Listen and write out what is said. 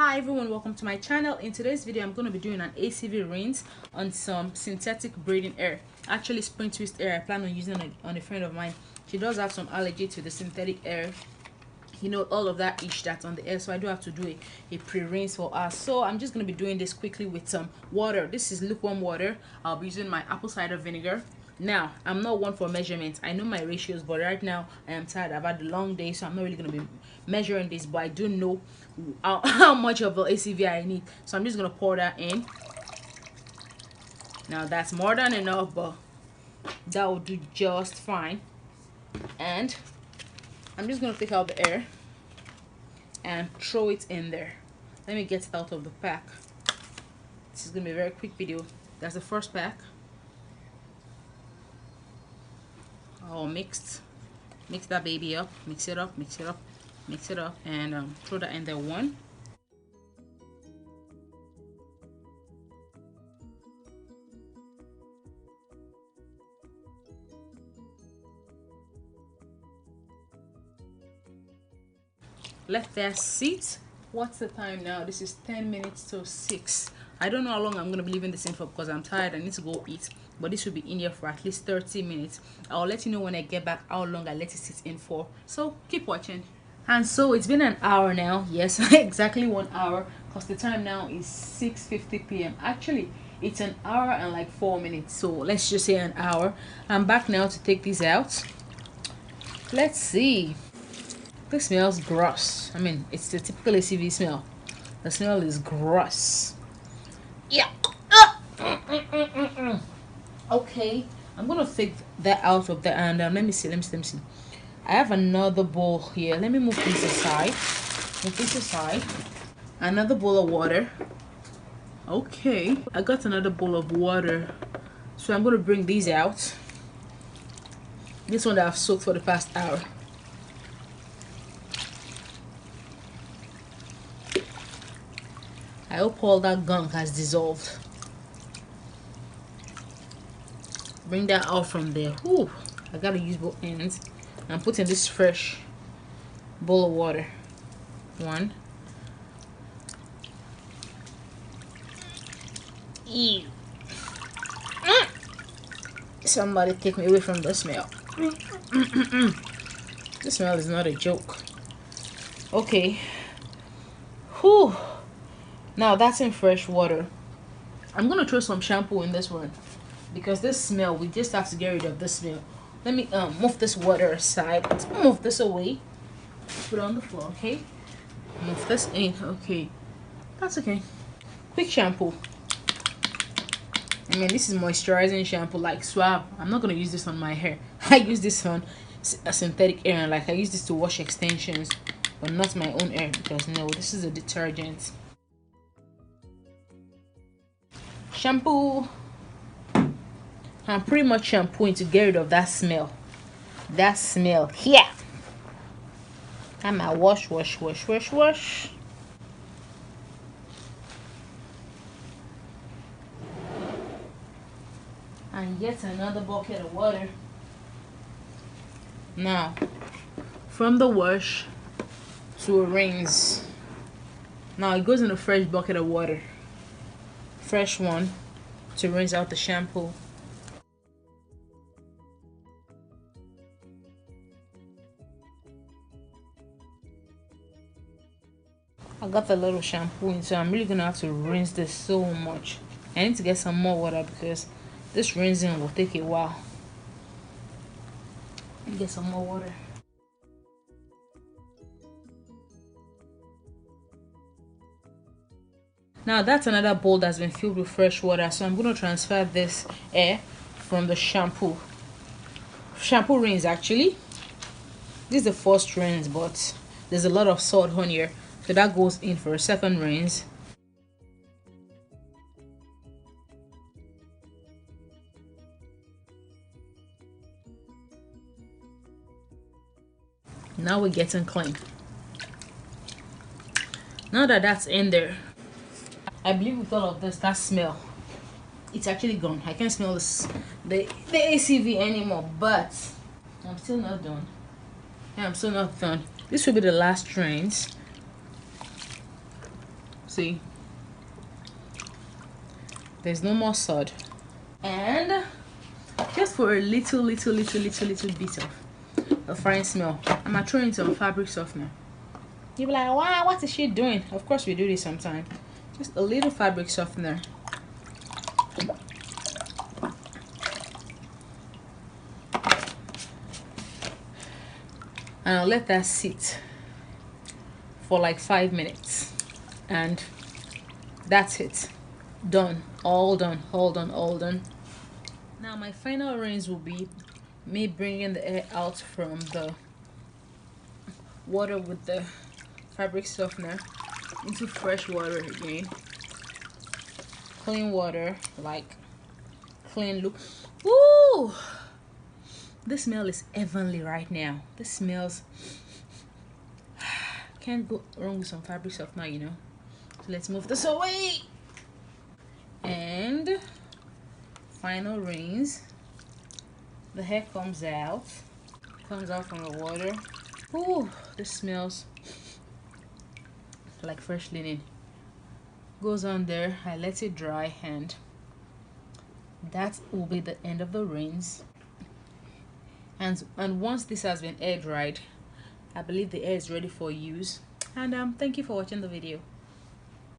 Hi everyone, welcome to my channel. In today's video I'm going to be doing an ACV rinse on some synthetic braiding air, actually spring twist air. I plan on using it on a friend of mine. She does have some allergy to the synthetic air, you know, all of that ish that's on the air, so I do have to do a pre-rinse for us. So I'm just going to be doing this quickly with some water. This is lukewarm water. I'll be using my apple cider vinegar. Now, I'm not one for measurements. I know my ratios, but right now I am tired. I've had a long day, so I'm not really going to be measuring this, but I do know how much of the ACV I need. So I'm just going to pour that in. Now, that's more than enough, but that will do just fine. And I'm just going to take out the air and throw it in there. Let me get it out of the pack. This is going to be a very quick video. That's the first pack. All mixed. Mix that baby up. Mix it up, mix it up, mix it up, and throw that in there. One. Let that sit. What's the time now? This is 10 minutes to 6. I don't know how long I'm going to be leaving this in for because I'm tired. I need to go eat, but this will be in here for at least 30 minutes. I'll let you know when I get back how long I let it sit in for, so keep watching. And so it's been an hour now. Yes, exactly 1 hour, because the time now is 6:50 p.m. Actually, it's an hour and like 4 minutes, so let's just say an hour. I'm back now to take these out. Let's see. This smells gross. I mean, it's the typical ACV smell. The smell is gross. Yeah. Okay, I'm gonna take that out of there, and let me see. I have another bowl here. Let me move this aside. Move this aside. Another bowl of water. Okay, I got another bowl of water. So I'm gonna bring these out. This one that I've soaked for the past hour. I hope all that gunk has dissolved. Bring that out from there. Whew, I gotta use both ends. I'm putting this fresh bowl of water. One. Ew. Somebody take me away from the smell. The smell is not a joke. Okay. Whew. Now that's in fresh water. I'm gonna throw some shampoo in this one because this smell, we just have to get rid of this smell. Let me move this water aside. Let's move this away. Put it on the floor, okay? Move this in, okay. That's okay. Quick shampoo. I mean, this is moisturizing shampoo like Swab. I'm not gonna use this on my hair. I use this on a synthetic hair, and like I use this to wash extensions, but not my own hair because no, this is a detergent. Shampoo. I'm pretty much shampooing to get rid of that smell. That smell here. I'm a wash. And get another bucket of water. Now, from the wash to a rinse. Now it goes in a fresh bucket of water. Fresh one to rinse out the shampoo. I got the little shampoo in, so I'm really gonna have to rinse this so much. I need to get some more water because this rinsing will take a while. Let me get some more water. Now that's another bowl that's been filled with fresh water, so I'm going to transfer this air from the shampoo rinse. Actually, this is the first rinse, but there's a lot of salt on here, so that goes in for a second rinse. Now we're getting clean. Now that that's in there, I believe with all of this, that smell, it's actually gone. I can't smell this, the ACV anymore, but I'm still not done. Yeah, I'm still not done. This will be the last rinse. See, there's no more sod. And just for a little bit of a fine smell, I'm gonna throw in some fabric softener. You'll be like, wow, what is she doing? Of course we do this sometimes. Just a little fabric softener. And I'll let that sit for like 5 minutes. And that's it. Done. All done. All done. All done. Now my final rinse will be me bringing the air out from the water with the fabric softener into fresh water again. Clean water, like clean look. Woo! This smell is heavenly right now. This smells, can't go wrong with some fabric softener, you know. So let's move this away. And final rinse. The hair comes out from the water. Ooh, this smells like fresh linen. Goes on there. I let it dry, and that will be the end of the rinse. And once this has been air dried, I believe the hair is ready for use. And thank you for watching the video.